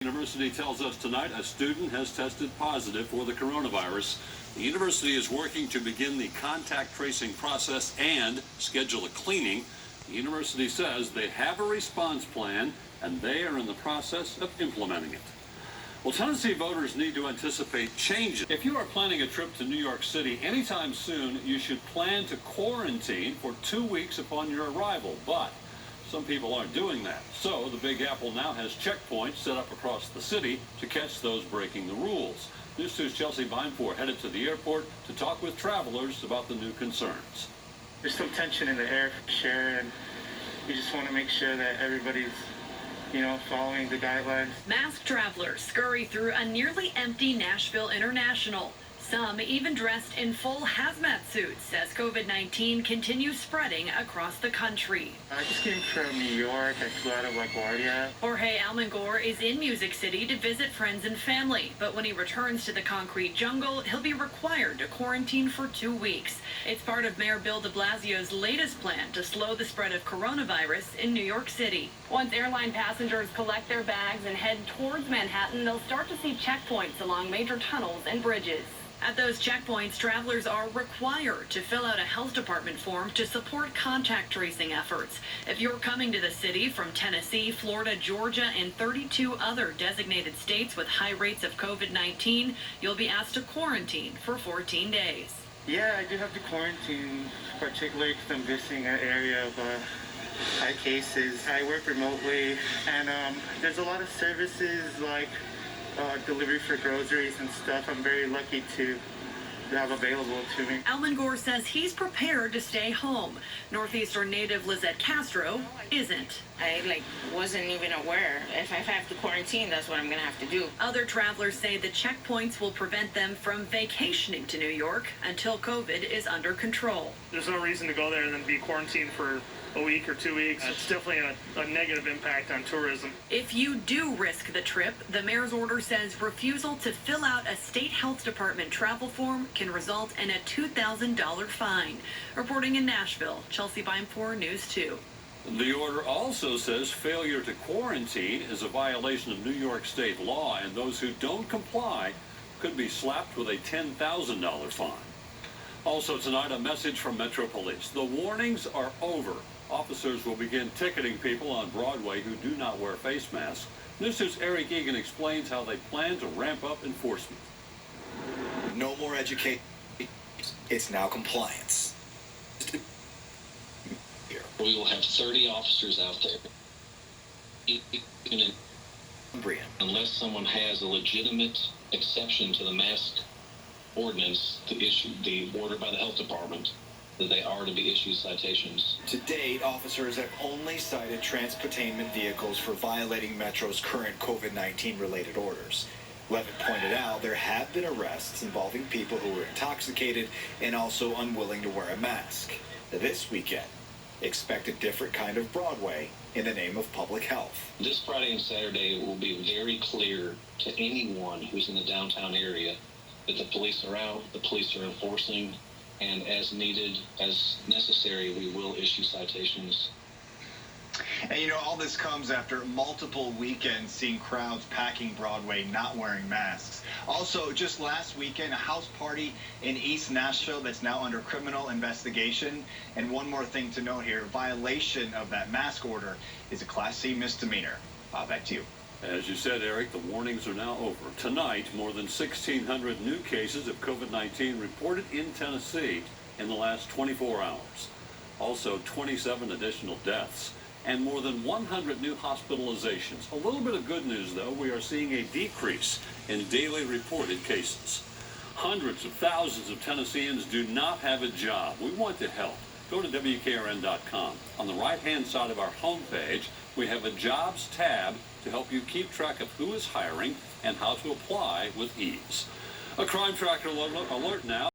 University tells us tonight a student has tested positive for the coronavirus. The university is working to begin the contact tracing process and schedule a cleaning. The university says they have a response plan and they are in the process of implementing it. Well, Tennessee voters need to anticipate changes. If you are planning a trip to New York City anytime soon, you should plan to quarantine for 2 weeks upon your arrival. But some people aren't doing that. So the Big Apple now has checkpoints set up across the city to catch those breaking the rules. News 2's Chelsea Beinpour headed to the airport to talk with travelers about the new concerns. There's some tension in the air for sure, and we just want to make sure that everybody's following the guidelines. Masked travelers scurry through a nearly empty Nashville International. Some even dressed in full hazmat suits as COVID-19 continues spreading across the country. I just came from New York. I flew out of LaGuardia. Jorge Almengor is in Music City to visit friends and family, but when he returns to the concrete jungle, he'll be required to quarantine for 2 weeks. It's part of Mayor Bill de Blasio's latest plan to slow the spread of coronavirus in New York City. Once airline passengers collect their bags and head towards Manhattan, they'll start to see checkpoints along major tunnels and bridges. At those checkpoints, travelers are required to fill out a health department form to support contact tracing efforts. If you're coming to the city from Tennessee, Florida, Georgia, and 32 other designated states with high rates of COVID-19, you'll be asked to quarantine for 14 days. Yeah, I do have to quarantine, particularly because I'm visiting an area of high cases. I work remotely, and there's a lot of services like delivery for groceries and stuff I'm very lucky to have available to me. Almengor says he's prepared to stay home. Northeastern native Lizette Castro isn't. I wasn't even aware. If I have to quarantine, that's what I'm gonna have to do. Other travelers say the checkpoints will prevent them from vacationing to New York until COVID is under control. There's no reason to go there and then be quarantined for a week or 2 weeks. It's definitely a negative impact on tourism. If you do risk the trip, the mayor's order says refusal to fill out a state health department travel form can result in a $2,000 fine. Reporting in Nashville, Chelsea Beinpour, News 2. The order also says failure to quarantine is a violation of New York state law, and those who don't comply could be slapped with a $10,000 fine. Also tonight, a message from Metro Police. The warnings are over. Officers will begin ticketing people on Broadway who do not wear face masks. News 2's Eric Egan explains how they plan to ramp up enforcement. No more education. It's now compliance. We will have 30 officers out there. Unless someone has a legitimate exception to the mask ordinance, the order by the health department, that they are to be issued citations. To date, officers have only cited transportainment vehicles for violating Metro's current COVID-19 related orders. Levitt pointed out there have been arrests involving people who were intoxicated and also unwilling to wear a mask. This weekend, expect a different kind of Broadway in the name of public health. This Friday and Saturday, it will be very clear to anyone who's in the downtown area that the police are out, the police are enforcing, and as needed, as necessary, we will issue citations. And all this comes after multiple weekends seeing crowds packing Broadway, not wearing masks. Also, just last weekend, a house party in East Nashville that's now under criminal investigation. And one more thing to note here, violation of that mask order is a Class C misdemeanor. Back to you. As you said, Eric, the warnings are now over. Tonight, more than 1,600 new cases of COVID-19 reported in Tennessee in the last 24 hours. Also, 27 additional deaths and more than 100 new hospitalizations. A little bit of good news, though. We are seeing a decrease in daily reported cases. Hundreds of thousands of Tennesseans do not have a job. We want to help. Go to WKRN.com. On the right-hand side of our homepage, we have a Jobs tab to help you keep track of who is hiring and how to apply with ease. A crime tracker alert now.